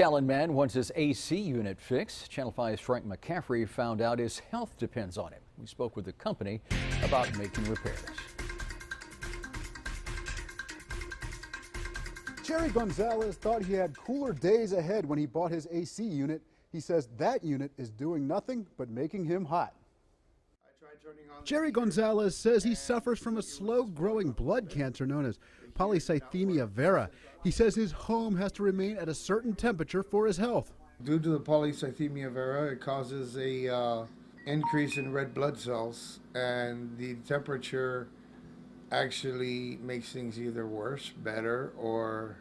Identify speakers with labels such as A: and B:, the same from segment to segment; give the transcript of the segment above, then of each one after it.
A: McAllen man wants his AC unit fixed. Channel 5's Frank McCaffrey found out his health depends on it. We spoke with the company about making repairs.
B: Jerry Gonzalez thought he had cooler days ahead when he bought his AC unit. He says that unit is doing nothing but making him hot. Jerry Gonzalez says he suffers from a slow-growing blood cancer known as polycythemia vera. He says his home has to remain at a certain temperature for his health.
C: Due to the polycythemia vera, it causes a increase in red blood cells, and the temperature actually makes things either worse, better, or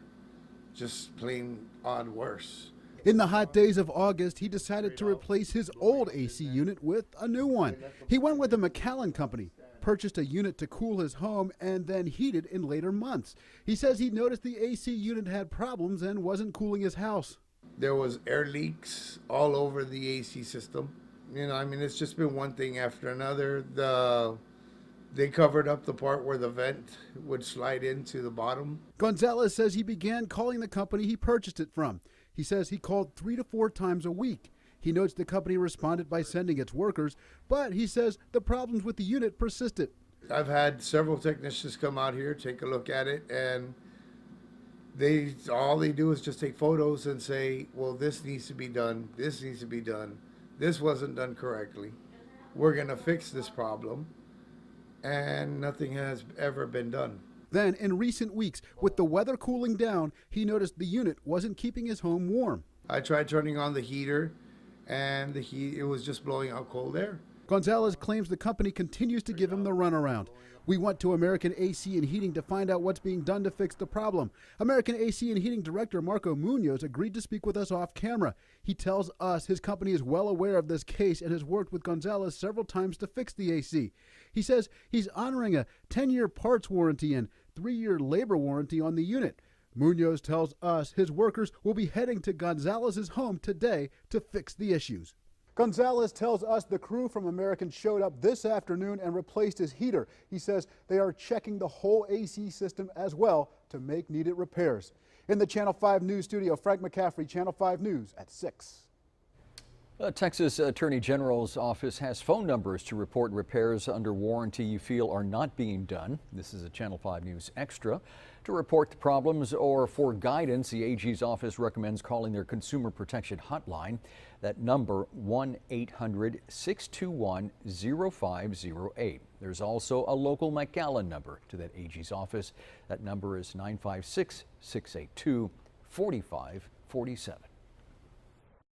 C: just plain odd worse.
B: In the hot days of August, he decided to replace his old AC unit with a new one. He went with the McAllen company, purchased a unit to cool his home, and then heated in later months. He says he noticed the AC unit had problems and wasn't cooling his house.
C: There was air leaks all over the AC system. It's just been one thing after another. They covered up the part where the vent would slide into the bottom.
B: Gonzalez says he began calling the company he purchased it from. He says he called 3 to 4 times a week. He notes the company responded by sending its workers, but he says the problems with the unit persisted.
C: I've had several technicians come out here, take a look at it, and all they do is just take photos and say, well, this needs to be done, this needs to be done, this wasn't done correctly. We're going to fix this problem, and nothing has ever been done.
B: Then, in recent weeks, with the weather cooling down, he noticed the unit wasn't keeping his home warm.
C: I tried turning on the heater, and it was just blowing out cold air.
B: Gonzalez claims the company continues to give him the runaround. We went to American AC and Heating to find out what's being done to fix the problem. American AC and Heating Director Marco Munoz agreed to speak with us off camera. He tells us his company is well aware of this case and has worked with Gonzalez several times to fix the AC. He says he's honoring a 10-year parts warranty and 3-year labor warranty on the unit. Munoz tells us his workers will be heading to Gonzalez's home today to fix the issues. Gonzalez tells us the crew from American showed up this afternoon and replaced his heater. He says they are checking the whole AC system as well to make needed repairs. In the Channel 5 News studio, Frank McCaffrey, Channel 5 News at 6.
A: Texas Attorney General's office has phone numbers to report repairs under warranty you feel are not being done. This is a Channel 5 News Extra. To report the problems or for guidance, the AG's office recommends calling their Consumer Protection Hotline. That number, 1-800-621-0508. There's also a local McAllen number to that AG's office. That number is 956-682-4547.